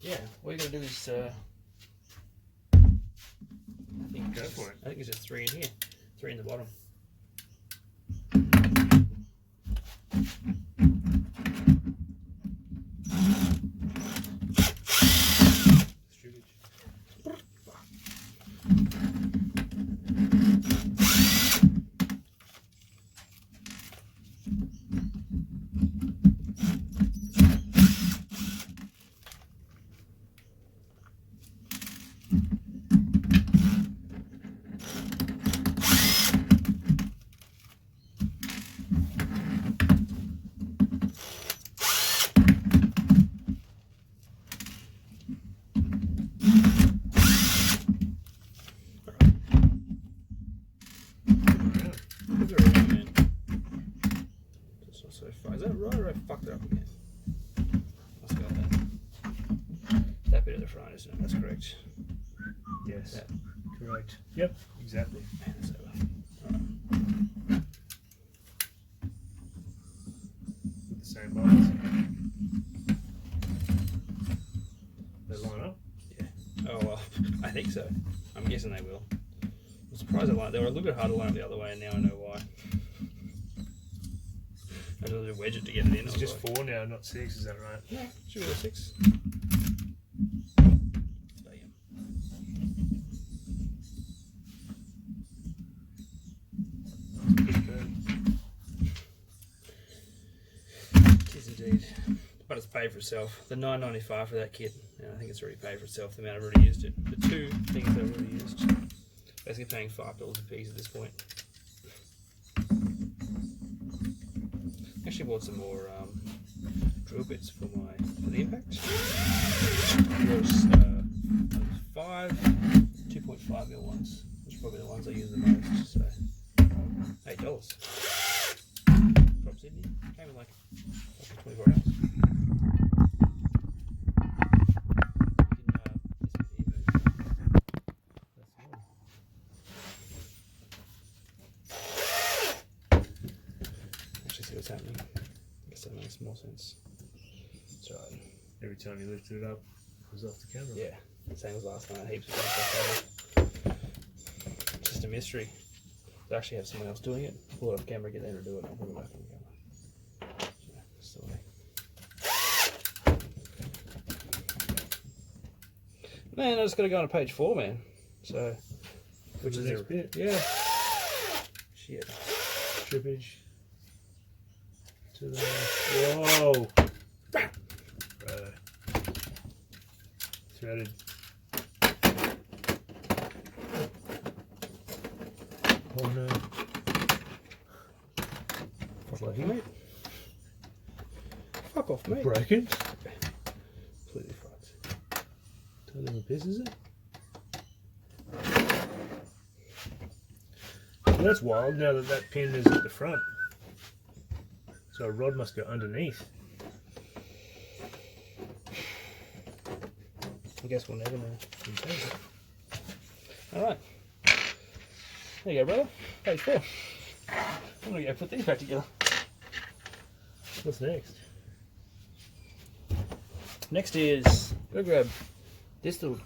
Yeah, what you got to do is, Go for it. I think there's just 3 in here, 3 in the bottom. Stupid. So far, is that right or I fucked it up again? Must go that bit at the front, isn't it? That's correct. Yes. That. Correct. Yep. Exactly. Man, that's over. With the same buttons. They line up. Yeah. Oh well, I think so. I'm guessing they will. I'm surprised they were a little bit hard to line up the other way, and now I know why. I had to wedge it to get it in. It's just 4 now, not 6. Is that right? Yeah, should be a 6. Damn. It is indeed. But it's paid for itself. The $9.95 for that kit, and I think it's already paid for itself the amount I've already used it. The 2 things I've already used. Basically paying $5 a piece at this point. Actually bought some more drill bits for the impact. There's 5 2.5mm ones, which are probably the ones I use the most. So $8. From Sydney, came in like 24 hours. What's happening? I guess that makes more sense. That's right. Every time you lifted it up, it was off the camera. Yeah, same as last night. Heaps of stuff. Just a mystery. I actually have someone else doing it. Pull it off camera, get them to do it, and I'll put it back on camera. So, man, I just got to go on to page 4, man. So, which is the next bit. Yeah. Shit. Trippage. To the whoa. Threaded. Oh no. Fuck off, mate. Fuck off, mate. Broken. Completely fucked. Don't even piss, is it? Well, that's wild now that pin is at the front. So a rod must go underneath. I guess we'll never know. Alright. There you go, brother. Page 4. I'm going to go put these back together. What's next? Next is, go grab this little,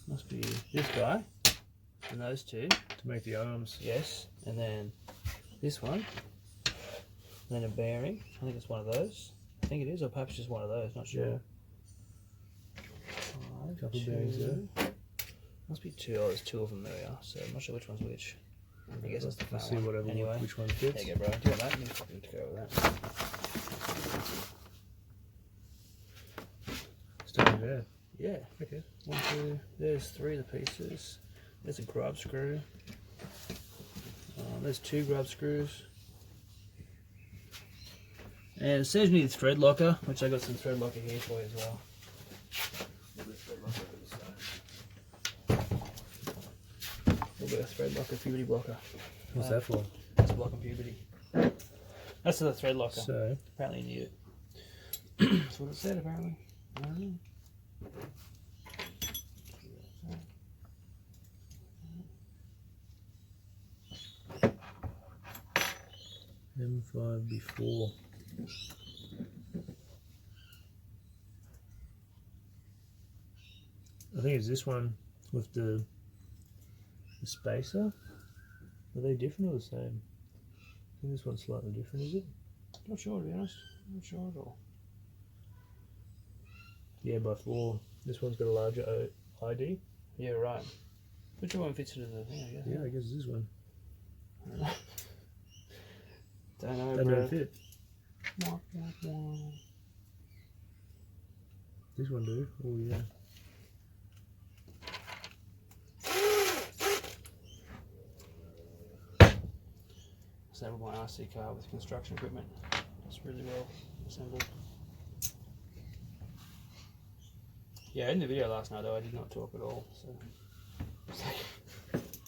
must be this guy, and those 2. To make the arms. Yes, and then this one, and then a bearing. I think it's one of those. I think it is, or perhaps just one of those, not sure. Yeah. A couple of bearings there. Must be 2. Oh, there's 2 of them. There we are. So I'm not sure which one's which. I guess that's the front Let's see one. whatever Anyway, which one fits. there you go, bro. Do you want that? You fucking go with that. Starting there. Yeah. Okay. 1, 2. There's 3 of the pieces. There's a grub screw. There's 2 grub screws. And it says you need a thread locker, which I got some thread locker here for you as well. A little bit of thread locker, puberty blocker. What's that for? That's blocking puberty. That's the thread locker. So Apparently you need it. That's what it said, apparently. I don't know. M5 before. think it's this one with the spacer. Are they different or the same? I think this one's slightly different, is it? Not sure, to be honest. Not sure at all. Yeah, by 4. This one's got a larger ID. Yeah, right. Which one fits into the thing, I guess? Yeah, I guess it's this one. Don't know, That bro. don't fit. This one do. Oh yeah. Assembled my RC car with construction equipment. It's really well assembled. Yeah, in the video last night though, I did not talk at all. So it's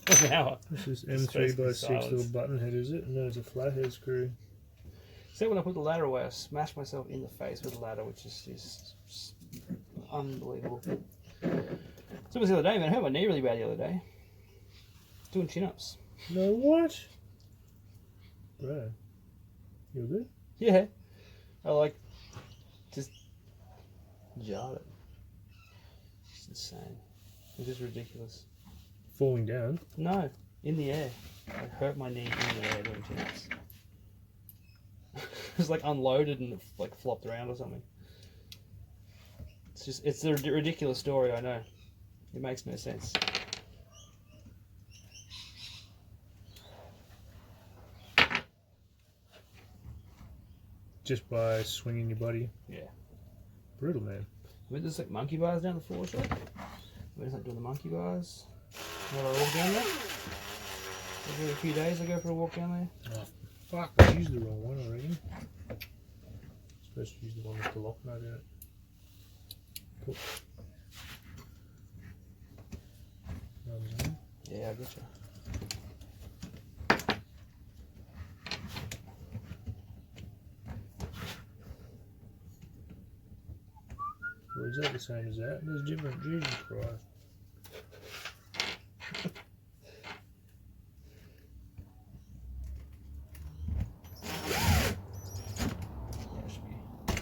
like an hour. This is Just M3 by 6 silence. little button head, is it? And then it's a flathead screw. Except when I put the ladder away, I smashed myself in the face with the ladder, which is unbelievable. So it was the other day, man. I hurt my knee really bad the other day. Doing chin-ups. No, what? Bro, you good? Yeah. I like just jarred it. It's insane. It's just ridiculous. Falling down. No, in the air. I hurt my knee in the air doing chin-ups. It was like unloaded and like flopped around or something. It's a ridiculous story, I know. It makes no sense. Just by swinging your body. Yeah. Brutal, man. I mean, there's like monkey bars down the floor shop. I mean, it's not doing the monkey bars. When I walk down there. Every few days I go for a walk down there. Oh, fuck. I used the wrong one already. Supposed to use the one with the lock nut in it. Cool. Yeah, I getcha. Or is that the same as that? There's different. Jesus Christ. Yeah,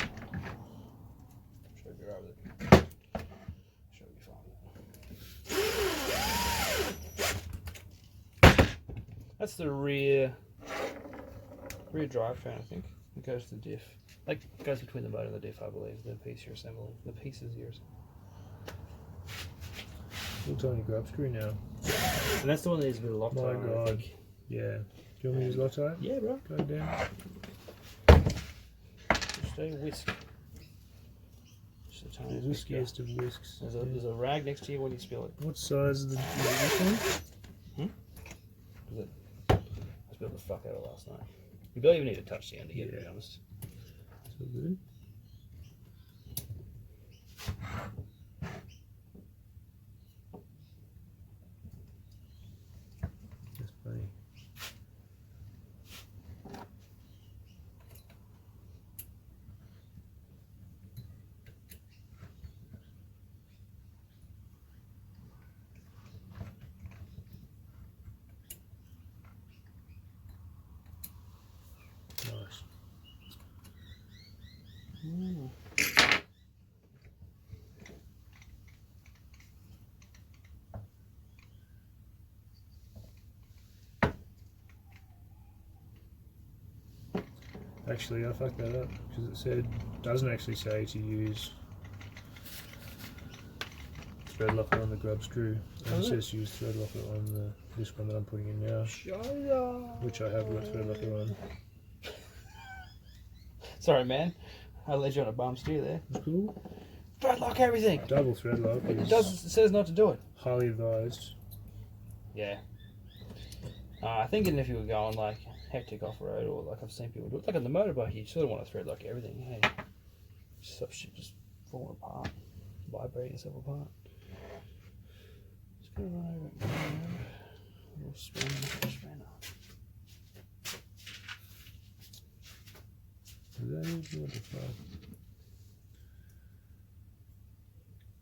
it should be right with it. Should be fine. That's the rear drivetrain, I think. It goes to the diff. Like, it goes between the motor and the diff, I believe. The piece you're assembling. The pieces you're assembling. Looks on your grub screw now. And that's the one that needs a bit of Loctite. My on it, I God. think. Yeah. Do you want me to use Loctite? Yeah, bro. Go down. Just a whisk. Just a tiny The whisk. Yeah. whiskiest of whisks. There's a rag next to you when you spill it. What size is this one? Was it? I spilled the fuck out of it last night. You barely even need to touch the end again, to be honest. So good. That's funny. Nice. Actually, I fucked that up because it said doesn't actually say to use thread locker on the grub screw. It says to use thread locker on this one that I'm putting in now, which I have got thread locker on. Sorry, man. I led you on a bum steer there. Cool. Thread lock everything. Double thread lock It is it says not to do it. highly advised. Yeah. I think if you were going like hectic off road, or like I've seen people do it, like on the motorbike, you sort of want to thread lock everything. Hey, stuff shit just falling apart, vibrating itself apart. Just gonna run over it. A little spanner. Is that it? What the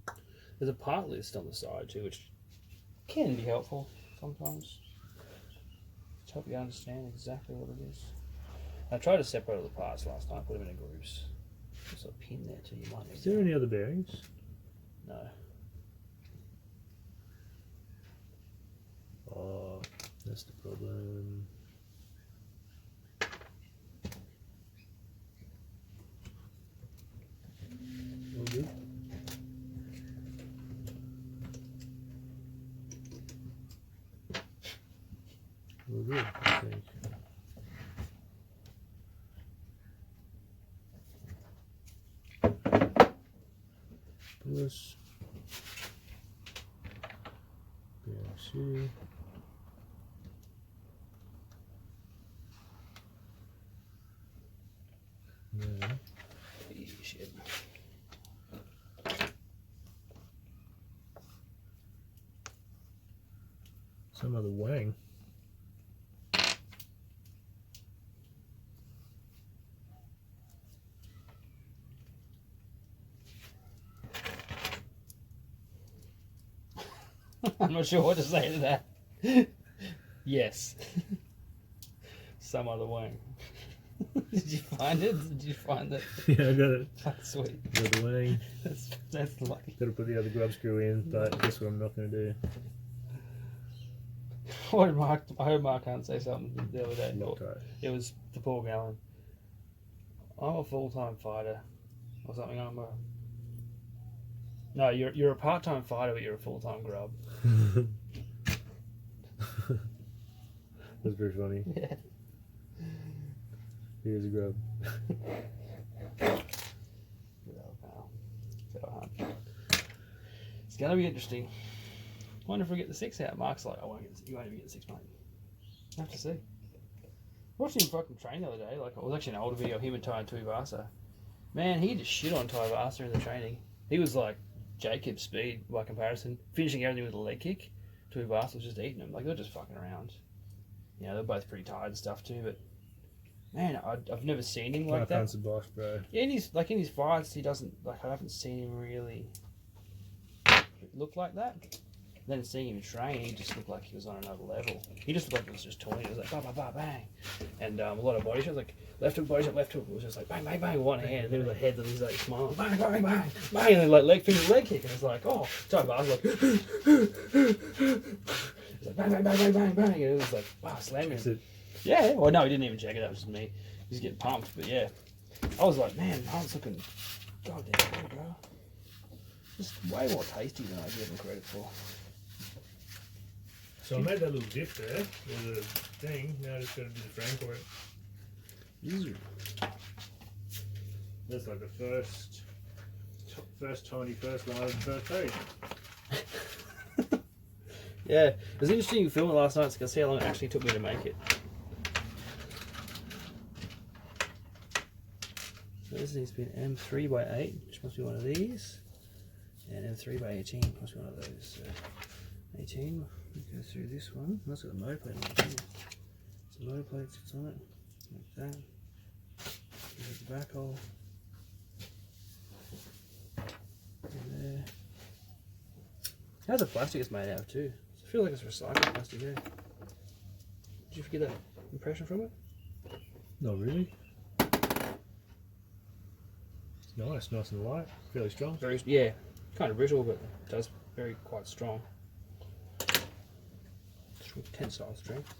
fuck? There's a part list on the side too, which can be helpful sometimes. To help you understand exactly what it is. I tried to separate all the parts last night, put them in groups. There's a pin there too, you might need Is there any other bearings? No. That's the problem. All good. All good, I think. Plus BRC. Then Shit. some other wang. I'm not sure what to say to that. Yes. Some other wang. Did you find it? Did you find it? Yeah, I got it. That's sweet. Got the wang. That's lucky. Got to put the other grub screw in, but guess what I'm not going to do? What did Mark? I heard Mark Hunt say something the other day. Loctite. It was to Paul Gallen. I'm a full-time fighter, or something. No, you're a part-time fighter, but you're a full-time grub. That's very funny. Yeah. Here's a grub. Good old pal. Phil Hunt. It's gonna be interesting. Wonder if we get the 6 out. Mark's like, you won't even get the 6, mate. I have to see. I watched him fucking train the other day. Like, it was actually an older video of him and Ty Tuivasa. Man, he just shit on Tuivasa in the training. He was like Jacob's speed by comparison, finishing everything with a leg kick. Tuivasa was just eating him. Like, they're just fucking around. You know, they're both pretty tired and stuff too, but man, I've never seen him like that. A boss, bro. Yeah, in his fights, he doesn't, like, I haven't seen him really look like that. Then seeing him train, he just looked like he was on another level. He just looked like he was just toying. It was like, bah, bah, bah, bang. And a lot of body shots, like, left hook, body shot, left hook. It was just like, bang, bang, bang, one hand. And then with the head, and he's like smiling, bang, bang, bang, bang. And then like leg finger, leg kick. And it's like, oh, sorry, but I was like, it's like, bang, bang, bang, bang, bang, bang. And it was like, wow, slamming him. Yeah, well, no, he didn't even check it. That was just me. He's getting pumped, but yeah. I was like, man, Hunt's looking goddamn good, bro. Just way more tasty than I give him credit for. So I made that little dip there with a thing. Now I just got to do the frame for it. That's like the first tiny first line of the first page. Yeah, it was interesting you filmed it last night because see how long it actually took me to make it. So this needs to be an M3 by 8, which must be one of these, and M3 by 18 must be one of those. So 18, we go through this one. That's got a motor plate on it. So the motor plate sits on it, like that. There's the back hole. And there. How's the plastic it's made out of too? I feel like it's recycled plastic, yeah. Did you get that impression from it? Not really. It's nice and light, fairly strong. Very, yeah, kind of brittle, but it does very quite strong. Tensile strength.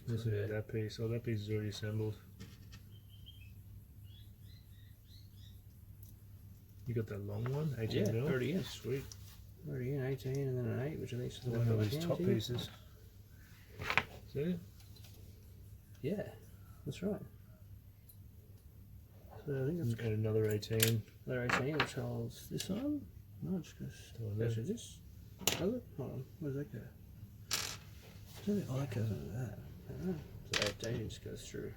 Let's look at that piece. Oh, that piece is already assembled. You got that long one? 18 mil? 30 in. Sweet. 30 in, 18, and then an 8, which I think is the One one of I these top handed you. pieces. See it? Yeah, that's right. So I think that's And another 18. another 18, which holds this on. No, it just goes. Oh, there. Actually, this. Does it? Hold on. Where does that go? Oh, that goes under that. Oh. So 18 just goes through.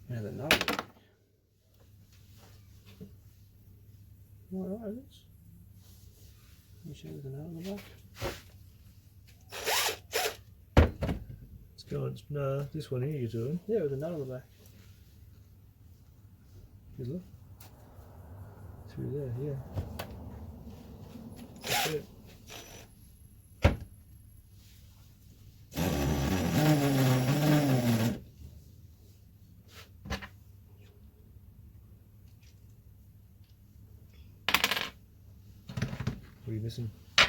Yeah, the nut. What are this? You show me the nut on the back? It's going. No, this one here you're doing. Yeah, with a nut on the back. Good look. Through there, yeah. That's it. are you missing? I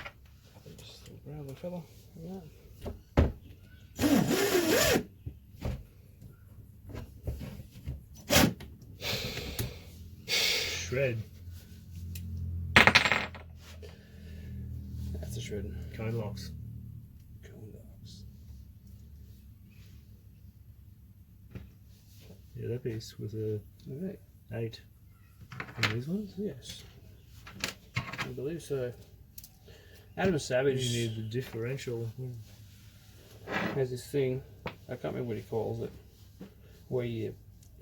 think just a brown little fella. Like that. Shred. That's a shred. Cone locks. Cone locks. Yeah, that piece with a Alright. 8. And these ones? Yes. I believe so. Adam Savage You need the differential. has this thing, I can't remember what he calls it, where you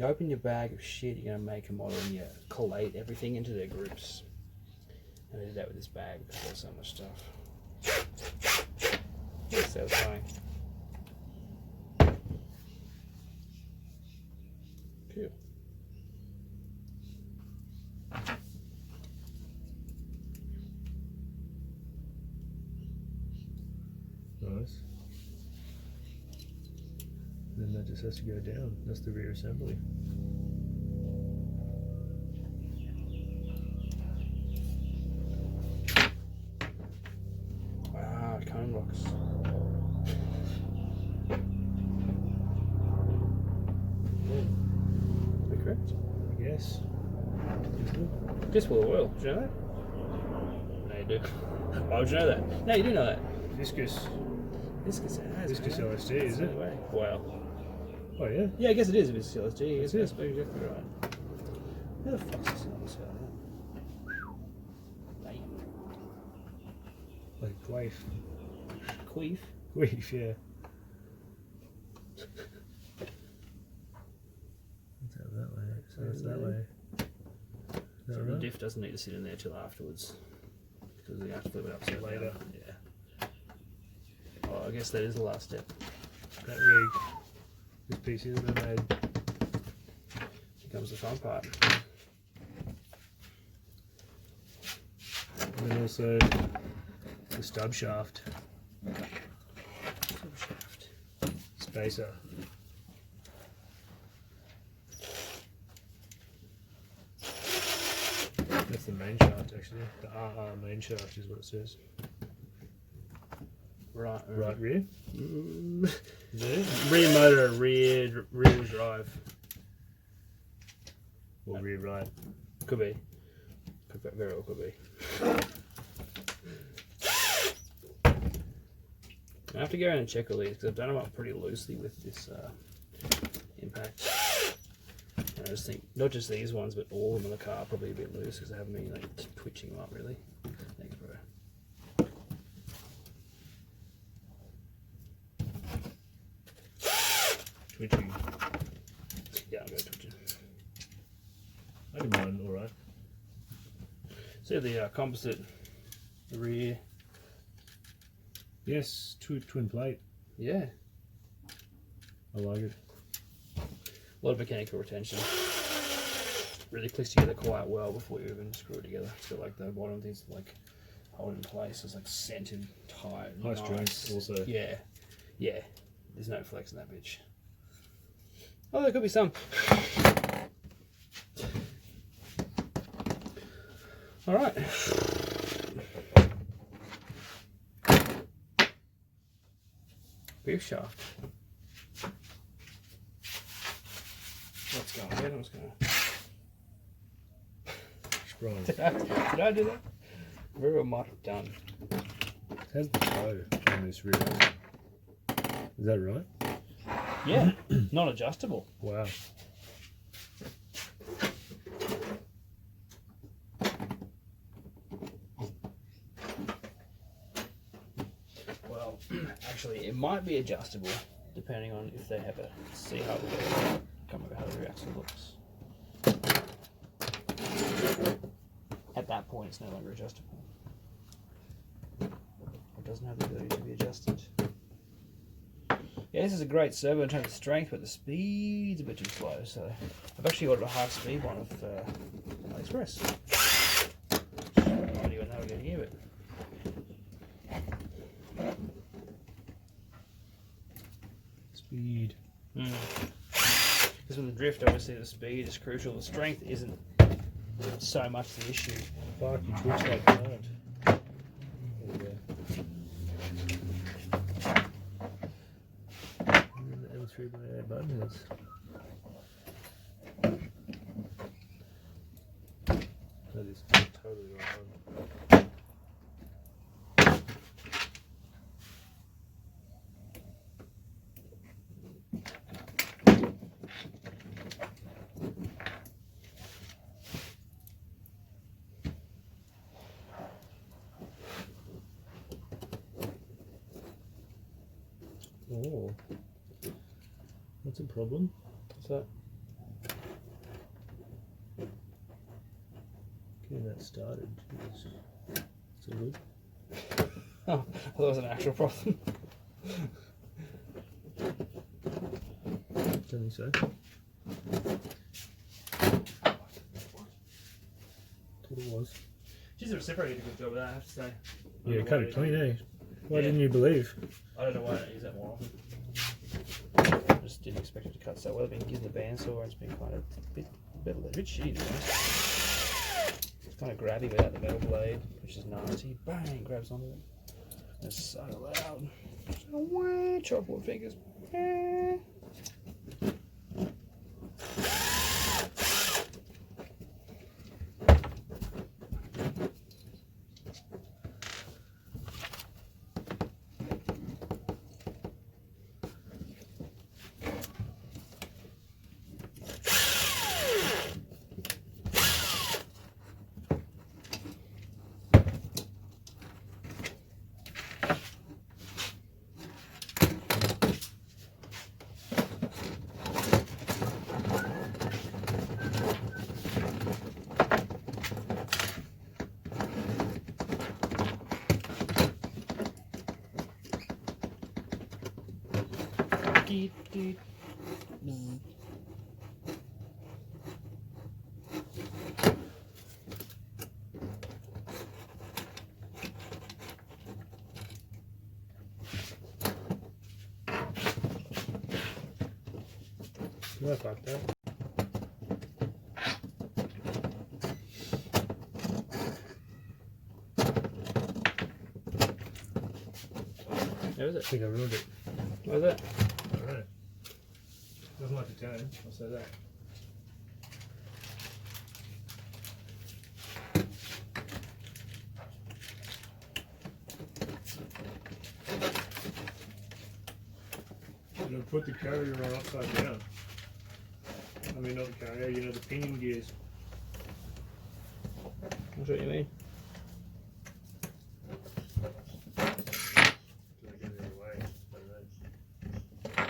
open your bag of shit, you're going to make a model and you collate everything into their groups. And I did that with this bag because there's so much stuff. It's satisfying. Cool. Nice. Then that just has to go down. That's the rear assembly. Wow, cone locks. Am I correct? Yes. Just full of oil. Did you know that? No, you do. Why would you know that? No, you do know that. Viscous. Viscous has. Viscous man. LSD, is it? No way. Wow. Oh yeah. Yeah, I guess it is a viscous LSD. That's That's it. exactly right. Where the fuck's this on sale? Damn. Like quaif. Queef. Queef, yeah. Let's have that way. So it's that way. Is that So the right? diff doesn't need to sit in there till afterwards. Because you have to flip it upside Later. down. Yeah. Oh, I guess that is the last step. That rig. This piece here that I made. Here comes the fun part. And then also the stub shaft. Shaft. Spacer. That's the main shaft actually. The RR main shaft is what it says. Right. Right rear. There. Rear motor, rear drive. Or rear right. Could be. Very well could be. I have to go around and check all these because I've done them up pretty loosely with this impact. And I just think, not just these ones, but all of them in the car are probably a bit loose because they haven't been like twitching them up really. Thanks, bro. Twitching. Yeah, I'll go twitching. I did mine alright. See the composite, the rear. Yes, twin plate. Yeah, I like it. a lot of mechanical retention. Really clicks together quite well before you even screw it together. It's got like the bottom things like hold in place. It's like centered, tight, High nice. strength also. Yeah, yeah. There's no flex in that bitch. Oh, there could be some. All right. Beef shaft. Let's go ahead. I'm just gonna. Strong. Did I do that? Very well might have done. It has the toe on this rear. Is that right? Yeah, not adjustable. Wow. Well, actually, it might be adjustable depending on if they have a see how come over how the rear axle looks. At that point, it's no longer adjustable. It doesn't have the ability to be adjusted. Yeah, this is a great servo in terms of strength, but the speed's a bit too slow. So I've actually ordered a high-speed one of AliExpress. No idea when they were going to give it. Speed. Because with the drift, obviously the speed is crucial. The strength isn't so much the issue. Fuck, you twitch like that. And then the M3 by A button is. That is totally right. Oh, that's a problem. What's that? Getting that started. Jeez. Is it good? Oh, that was an actual problem. Don't think so. Thought it was. She's a reciprocated a good job of that, I have to say. Yeah, cut it clean, eh? Why didn't you believe? I don't know why I don't use that more often. I just didn't expect it to cut so well. I've been using the bandsaw and it's been kind of a bit shitty to be honest. It's kind of grabby without the metal blade, which is nasty. Bang! Grabs onto it. It's so loud. So, chalkboard fingers. No, fuck that. How is I it? think I ruined it. What is it? Alright. Doesn't like the tone, I'll say that. And put the carrier on upside down. I mean, not the carrier, you know, the pinion gears. That's what you mean. Don't get in the way. I don't know.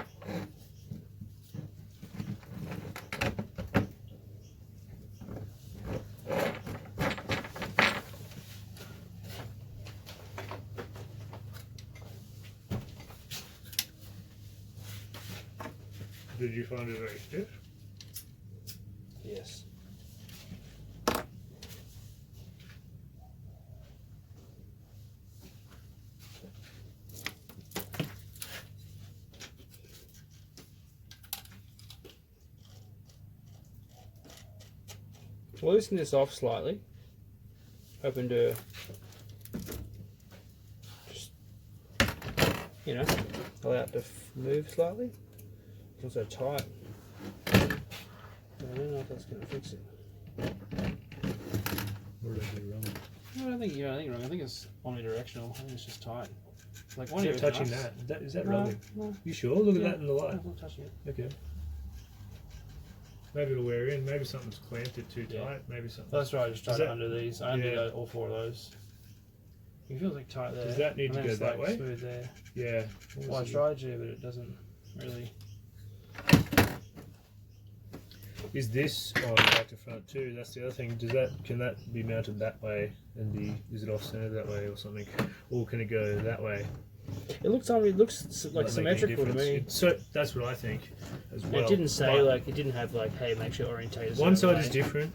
Did you find it very stiff? Yes. We'll loosen this off slightly. Hoping to just, you know, allow it to move slightly. It's also tight. I don't know if that's going to fix it. What did I do wrong? No, I don't think you're wrong. I think it's omnidirectional. I think it's just tight. Like You're touching that. Is that rubbing? No. You sure? Look at Yeah. that in the light. I'm not touching it. Okay. Maybe it'll wear in. Maybe something's clamped it too Yeah. tight. Maybe something. That's right. I just tried Does it that- under these. I undid yeah. all four of those. It feels like tight there. Does that need and to then go it's that like way? Smooth there. Yeah. Well, I tried to, but it doesn't really. Is this on back to front too? That's the other thing. Can that be mounted that way and is it off center that way or something, or can it go that way? It looks like Doesn't make any symmetrical to difference. me. So that's what I think as well. It didn't say But like it didn't have like, hey, make sure orientate. one side is different.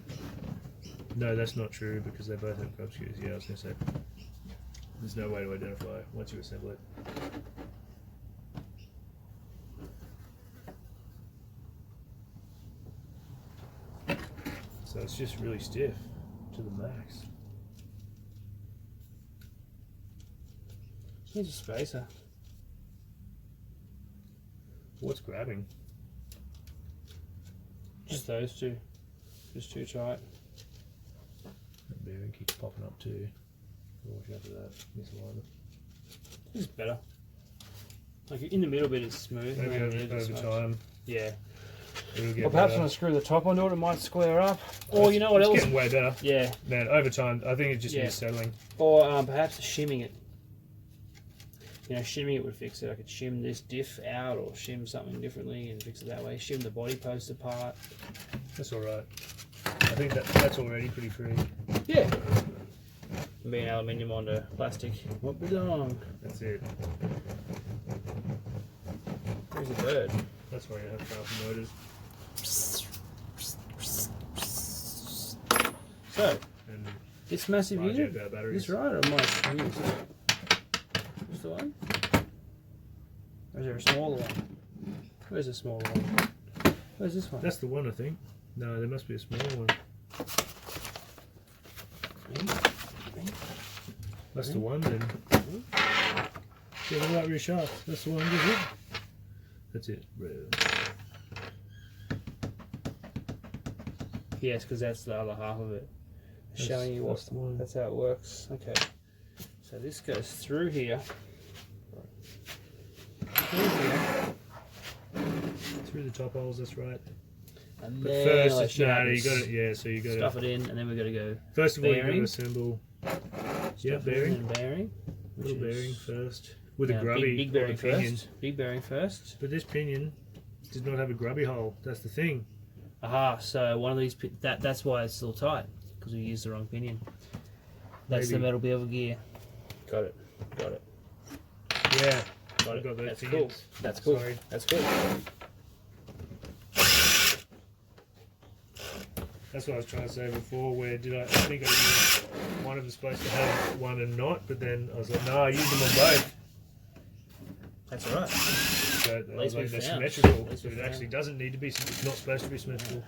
No, that's not true because they both have grub screws. Yeah, I was gonna say. There's no way to identify once you assemble it. So it's just really stiff to the max. Here's a spacer. What's grabbing? Just those two. Just too tight. That bearing keeps popping up too. Watch out for that misalignment. This is better. Like in the middle bit, it's smooth. Maybe and then over time. Yeah. It'll get Or perhaps better. when I screw the top onto it, it might square up. Or you know what it's else? getting way better. Yeah. Man, over time, I think it just Yeah. needs settling. Or perhaps shimming it. You know, shimming it would fix it. I could shim this diff out or shim something differently and fix it that way. Shim the body post apart. That's alright. I think that's already pretty free. Yeah. And being aluminium onto plastic. What we done? That's it. There's a bird. That's why you have powerful motors. So, And this massive large unit, outboard batteries. this right or am I use this the one? Or is there a smaller one? Where's the smaller one? Where's this one? That's the one, I think. No, there must be a smaller one. That's the one then. Yeah, look at that rear shaft. That's the one, isn't it? That's it. Yes, because that's the other half of it. Showing you that's the one. that's how it works. Okay. So this goes through here. Through here. Through the top holes, that's right. And But then first, I it's should no, you got it. Yeah, so you got stuff to. it in, and then we've got to go First of all, you got to bearing. assemble. Yeah, stuff it in bearing. and bearing. which Little is- bearing first with now, a grubby big or bearing a pinion. first. Big bearing first. But this pinion does not have a grubby hole. That's the thing. Aha, so one of these, that's why it's still tight, because we used the wrong pinion. That's Maybe. the metal bevel gear. Got it, got it, Yeah, got I've it. got those That's cool. pinions. That's cool. Sorry. That's cool. That's what I was trying to say before. Where did I think I used one of them supposed to have one and not, but then I was like, no, I used them on both. That's all right. So I least was like, we they're found. symmetrical, At least but we it actually found. doesn't need to be. It's not supposed to be symmetrical.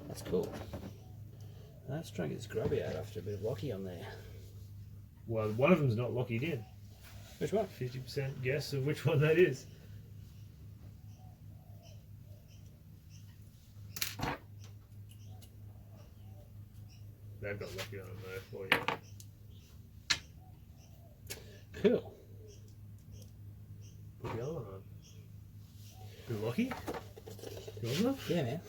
That's cool. Let's try and get this grubby out after a bit of locky on there. Well, one of them's not locked in. Which one? 50% guess of which one that is. They've got lucky on them though. Well, yeah. Cool. Put the other one on. Good lucky? Yours one? Yeah, man.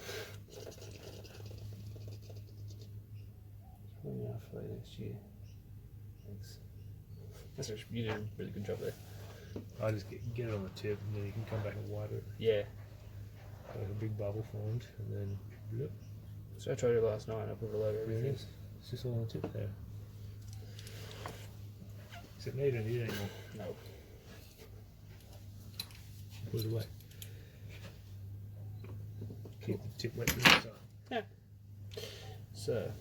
Probably enough for next year. Thanks. That's actually, you did a really good job there. I just get it on the tip and then you can come back and wipe it. Yeah. Like a big bubble formed and then blip, So I tried it last night and I put it all over there it everything. is. It's just all on the tip there. Except now you don't need it anymore. No. Put it away. Keep the tip wet from the inside. Yeah. So.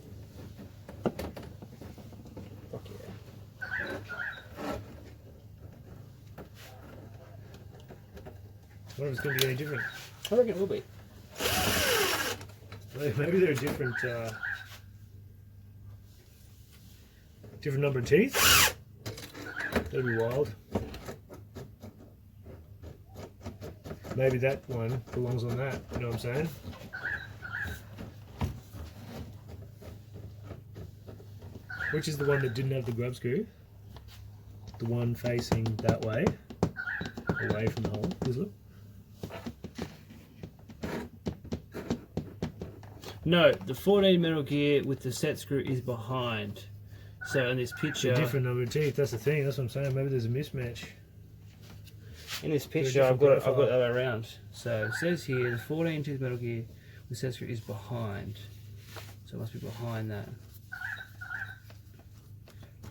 Fuck yeah. I wonder if it's going to be any different. I reckon it will be. Maybe they're a different, different number of teeth. That'd be wild. Maybe that one belongs on that. You know what I'm saying? Which is the one that didn't have the grub screw? The one facing that way, away from the hole. Is it? No, the 14 Metal Gear with the set screw is behind. So in this It's picture, a different number of teeth. That's the thing. That's what I'm saying. Maybe there's a mismatch. in this They're a picture, I've got different it the profile. other way around. So it says here the 14 tooth Metal Gear with set screw is behind. So it must be behind that.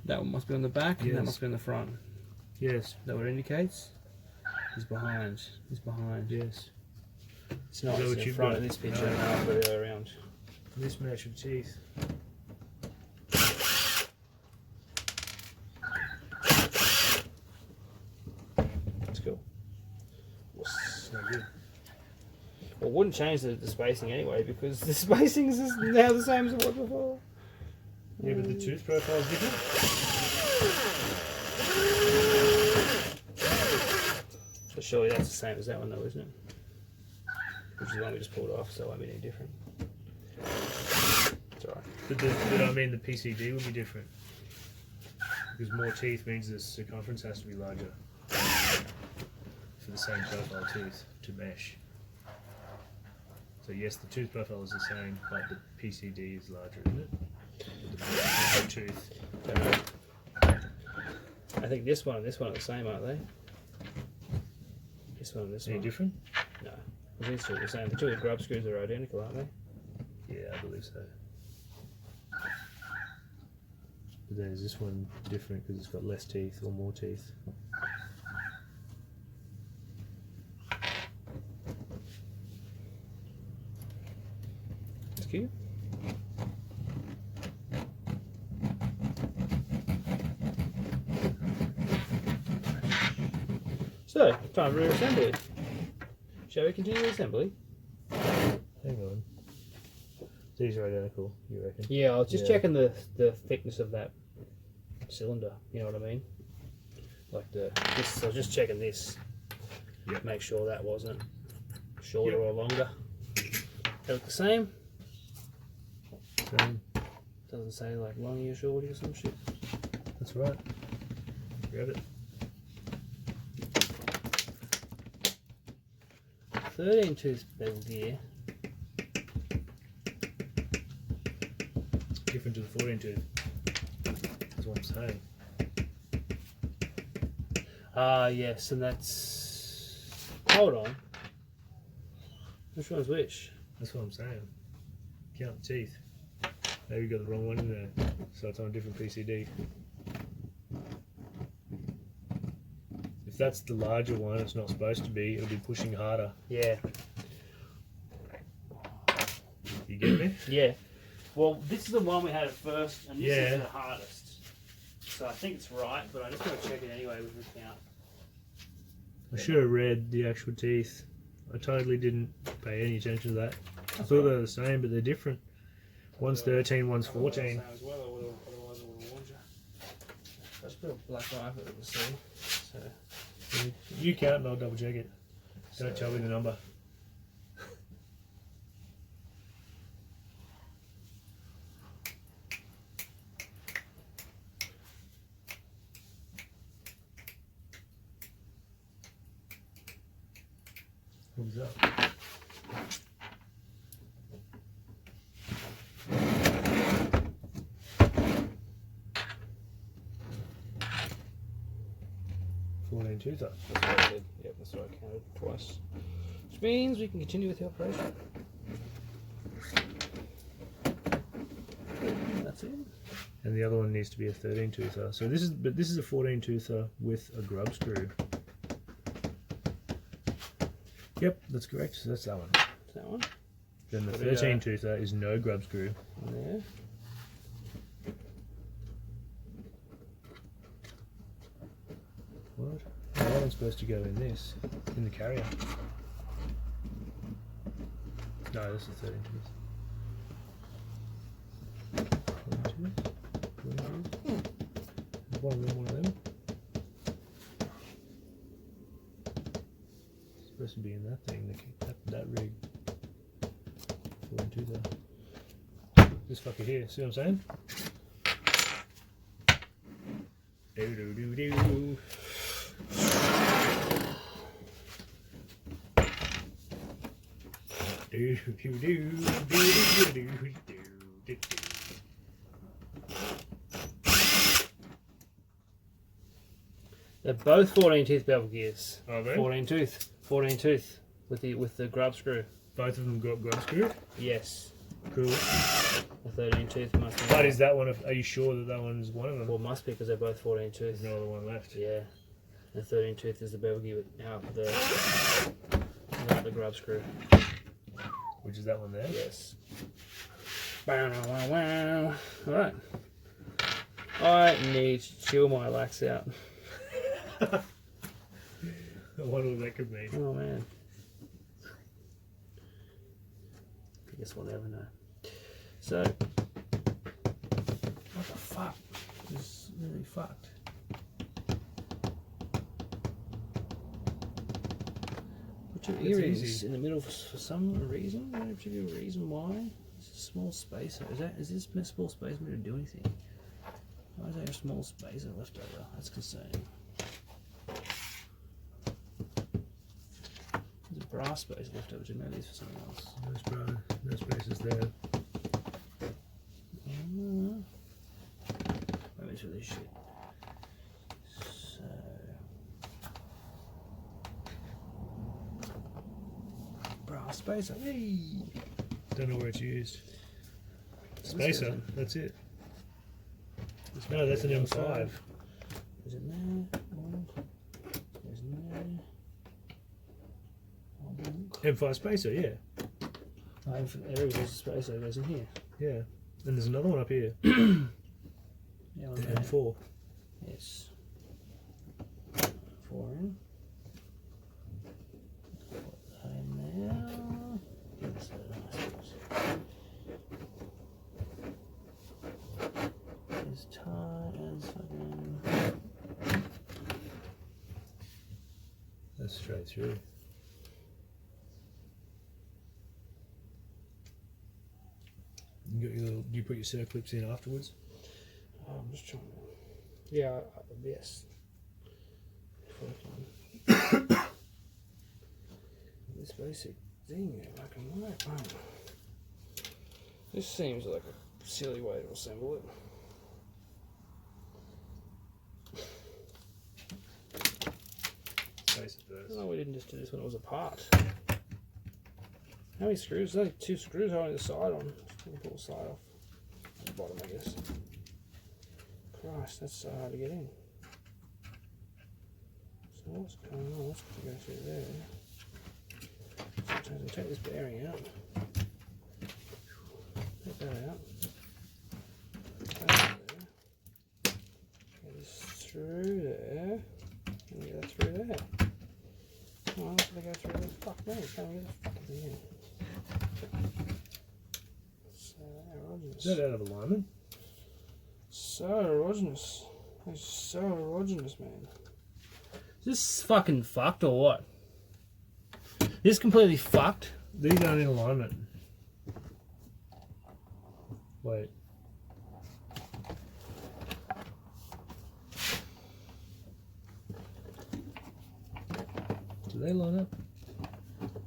That one must be on the back, and that Yes. must be on the front. Yes. Is that what it indicates? He's behind. He's behind. Yes. It's not. Is that It's what in you've front got? of this picture. No. No, I've got it the other way around. Mismatch of teeth. That's cool. So good. Well, it wouldn't change the spacing anyway, because the spacing is now the same as it was before. Yeah, but the tooth profile is different. So surely that's the same as that one though, isn't it? Which is the one we just pulled off, so it won't be any different. It's alright. But I mean the PCD will be different. Because more teeth means the circumference has to be larger for the same profile tooth to mesh. So yes, the tooth profile is the same, but the PCD is larger, isn't it? The tooth. I think this one and this one are the same, aren't they? This one and this Any one. different? No. These two are the same. The two of the grub screws are identical, aren't they? Yeah, I believe so. But then is this one different because it's got less teeth or more teeth? That's cute. So, time for reassembly. Shall we continue assembly? Hang on. These are identical, you reckon? Yeah, I was just checking the thickness of that cylinder, you know what I mean? Like this, I was just checking this. Yep. Make sure that wasn't shorter or longer. They look the same? Same. Doesn't say like longy or shorty or some shit. That's right. Grab it. 13 tooth bevel gear. Different to the 14 tooth. That's what I'm saying. Yes, and that's... Hold on. Which one's which? That's what I'm saying. Count the teeth. Maybe you got the wrong one in there. So it's on a different PCD. If that's the larger one, it's not supposed to be. It'll be pushing harder. Yeah. You get me? Yeah. Well, this is the one we had at first, and this Yeah. is the hardest. So I think it's right, but I just got to check it anyway with the count. I should have read the actual teeth. I totally didn't pay any attention to that. I thought they were the same, but they're different. One's 13, one's 14. As well, otherwise I would have warned you. I just put a black eye for it to see. So, You count and I'll double check it. Don't tell me the number. What's up? Toother. that's what I did. Yep, that's what I counted twice. Which means we can continue with the operation. That's it. And the other one needs to be a 13 toother. So this is a 14 toother with a grub screw. Yep, that's correct. So that's that one. Is that one? Then the 13 toother is no grub screw. There. What? Oh, that one's supposed to go in this, in the carrier. No, this is 13 tooth. 14 tooth? 14 tooth? One of them, one of them. It's supposed to be in that thing, that rig. 14 tooth. This fucker here, see what I'm saying? Do do do do. Do do do do do do do. They're both 14 tooth bevel gears. Are they? 14 tooth with the grub screw. Both of them got grub screw? Yes. Cool. The 13 tooth must be. But is that one are you sure that one is one of them? Well, must be because they're both 14 tooth. There's no other one left. Yeah. The 13 tooth is the bevel gear without the grub screw. Which is that one there? Yes. Wow. Alright. I need to chill my lax out. I wonder what that could mean. Oh man. I guess we'll never know. So, what the fuck? This is really fucked. Two That's earrings easy. in the middle for some reason. No particular reason why. It's a small spacer. Is this small spacer meant to do anything? Why is there a small spacer left over? That's concerning. There's a brass spacer left over. Didn't know these for something else. No spaces there. Let me show this shit. So. Brass spacer. Hey! Don't know where it's used. Spacer, that's it. No, that's an M5. Is it there? There's there. M5 spacer, yeah. There is a spacer. It goes in here. Yeah. And there's another one up here. Yeah, The M4. Yes. 4 in. Put that in there. Yes, as tight as fucking. That's straight through. You put your circlips in afterwards? I'm just trying to. Yeah, yes. This basic thing, I can work. This seems like a silly way to assemble it. Spacer first. No, we didn't just do this when it was apart. How many screws? There's only 2 screws holding the side on. Just pull the side off. On the bottom, I guess. Christ, that's so hard to get in. So what's going on? That's going to go through there. Sometimes I'll take this bearing out. Take that out. Get this through there. And get that through there. Oh, I'm going to go through there. Fuck me, can't get the fucking thing in. So erogenous. Is that out of alignment? So erogenous. It's so erogenous, man. Is this fucking fucked or what? This completely fucked. These aren't in alignment. Wait. Do they line up?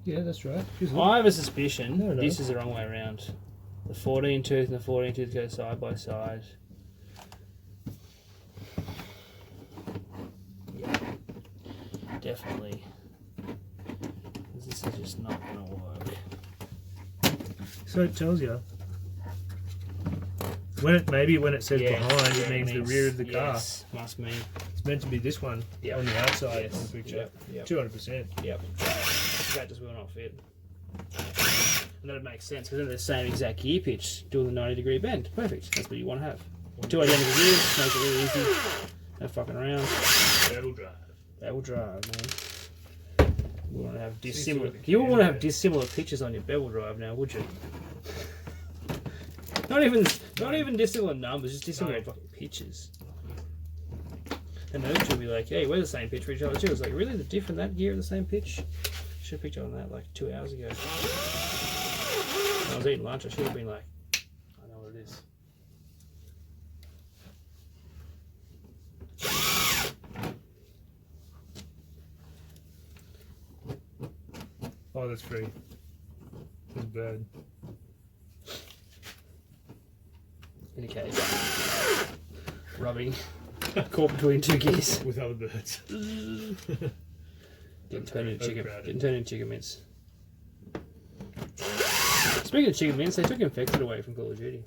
Yeah, that's right. I have a suspicion No. this is the wrong way around. The 14 tooth and the 14 tooth go side by side. Yeah, definitely. This is just not going to work. So it tells you. When it says behind, it means the rear of the car. Yes, must mean. It's meant to be this one on the outside on the picture. Yep. 200%. Yep. That just will not fit. And that would make sense because they're the same exact gear pitch, doing the 90-degree bend. Perfect. That's what you want to have. 2 identical gears, make it really easy. No fucking around. Pedal drive. Pedal drive, man. You want to have dissimilar. You wouldn't want to have dissimilar pictures on your bevel drive now, would you? Not even dissimilar numbers, just dissimilar fucking pictures. And those two will be like, hey, we're the same pitch for each other too. It's like, really, the different that gear are the same pitch? Should have picked up on that like 2 hours ago. When I was eating lunch, I should have been like, I know what it is. Oh, that's free. That's bad. Okay. Rubbing. Caught between 2 gears. With other birds. Getting turned into chicken mince. Speaking of chicken mince, they took Infected away from Call of Duty.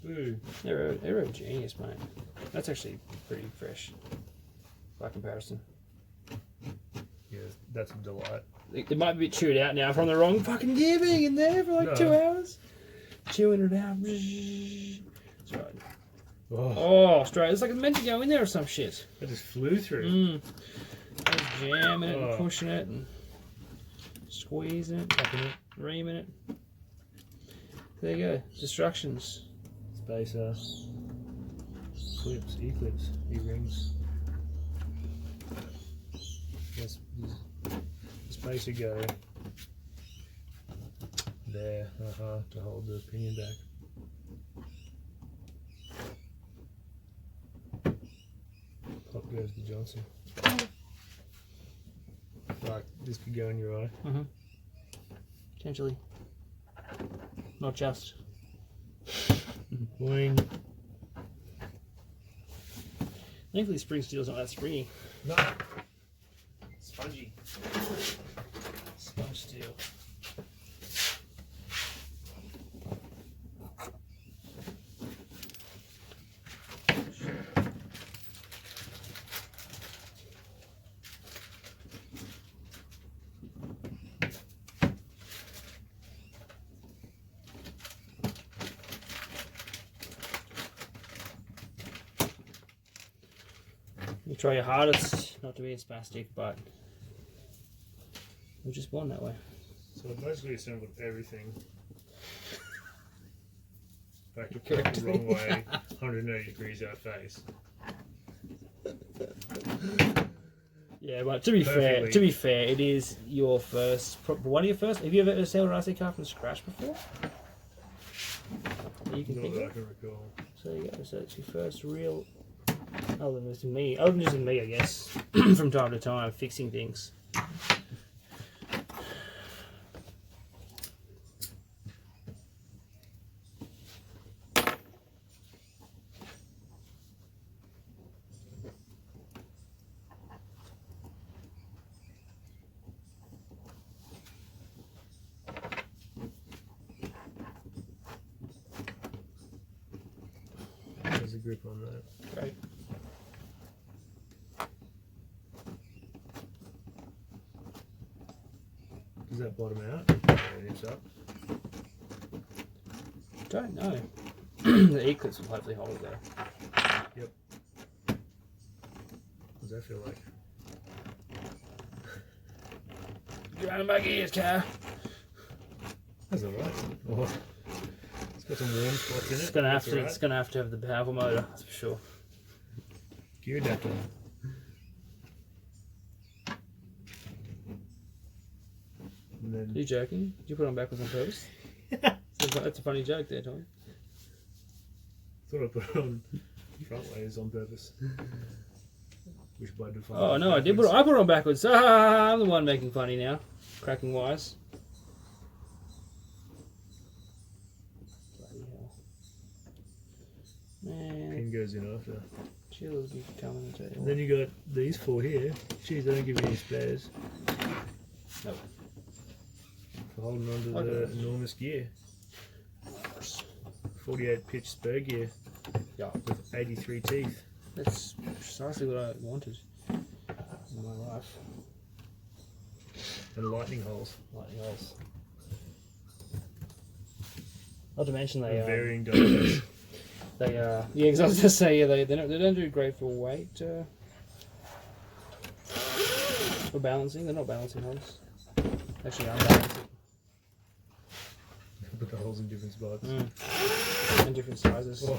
Ooh. They're a genius, mate. That's actually pretty fresh by comparison. Yeah, that's a delight. It might be a bit chewed out now from the wrong fucking gear being in there for like 2 hours. Chewing it out. That's right. Oh, straight. It's like it's meant to go in there or some shit. It just flew through. I was jamming it and pushing it and squeezing it, tapping it, reaming it. There you go. Destructions. Spacer. Clips. E-clips. E-rings. Yes. space to go there, to hold the pinion back. Pop goes the Johnson. Like this could go in your eye. Potentially. Not just. Boing. Thankfully, spring steel's not that springy. No. Spongy. Sponge steel. You try your hardest not to be a spastic, but we're just born that way. So I've basically assembled everything back to Correct. the wrong way, 180 degrees out face. Yeah, but to be fair, it is your first. One of your first. Have you ever assembled an RC car from scratch before? That you can Not think that I of. can recall. So you go. So it's your first real. Other than just me, I guess, from time to time, fixing things. There's a grip on that. Great. Does that bottom out? It nips up. Don't know. The E-clips will hopefully hold it there. Yep. What does that feel like? Get out of my gears, car. That's alright. Oh, it's got some warm spots in it. It's gonna have That's to. all It's gonna have to have the powerful motor. That's for sure. Gear adapter. And Are then you joking? Did you put it on backwards on purpose? That's a funny joke there, Tommy. thought I put it on front ways on purpose. Which by default. Oh no, I did put it. I put it on backwards. Ah, I'm the one making funny now. Cracking wise. Bloody hell. Man, Pin goes in after. chillers be coming and tell you And then you got these four here. Jeez, they don't give you any spares. Nope. For holding onto Okay. the enormous gear. 48 pitch spur gear Yeah, with 83 teeth. that's precisely what I wanted in my life. And lightning holes. Lightning holes. Not to mention And they varying diameters. they yeah, because I was gonna say yeah, they don't do great for weight for balancing. They're not balancing holes. Actually, unbalancing. Put the holes in different spots. And different sizes. Oh.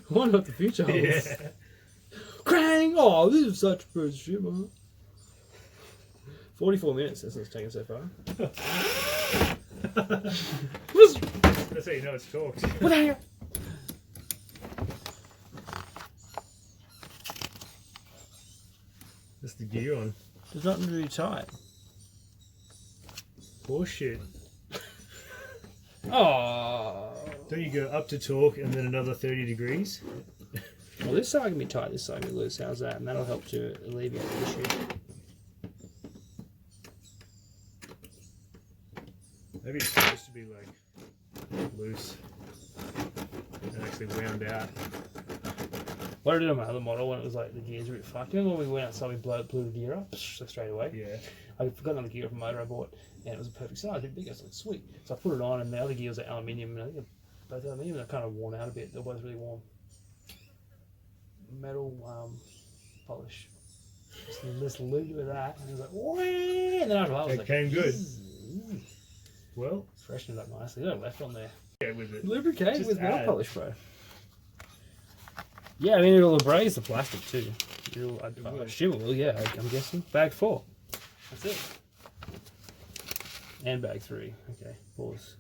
Why not the future holes? Yeah. Krang! Oh, this is such bullshit, man. 44 minutes. That's what's taken so far. That's how you know it's talked. What the hell? That's the gear on. There's nothing really tight. Horseshit. Oh. Don't you go up to torque and then another 30 degrees? Well, this side can be tight, this side can be loose. How's that? And that'll help to alleviate the issue. Maybe it's supposed to be like loose and actually wound out. What I did on my other model when it was like the gears were a bit fucked. Remember when we went outside, we blew the gear up like straight away? Yeah. I forgot another gear off a motor I bought, and it was a perfect size, a bit bigger. So it's sweet. So I put it on, and the other gears are aluminium, and I think both aluminium are kind of worn out a bit. They're both really warm. Metal polish. Just lubed with that, and it was like, wah! And then after a while, I was It like, came good. "Ooh." Well, Freshened it up nicely. There's no left on there. Yeah, with it. Lubricate Just with nail add. polish, bro. Yeah, I mean it'll abrade the plastic too. I will. assume it will. Yeah, I'm guessing. Bag 4 That's it. and bag 3. Okay, pause.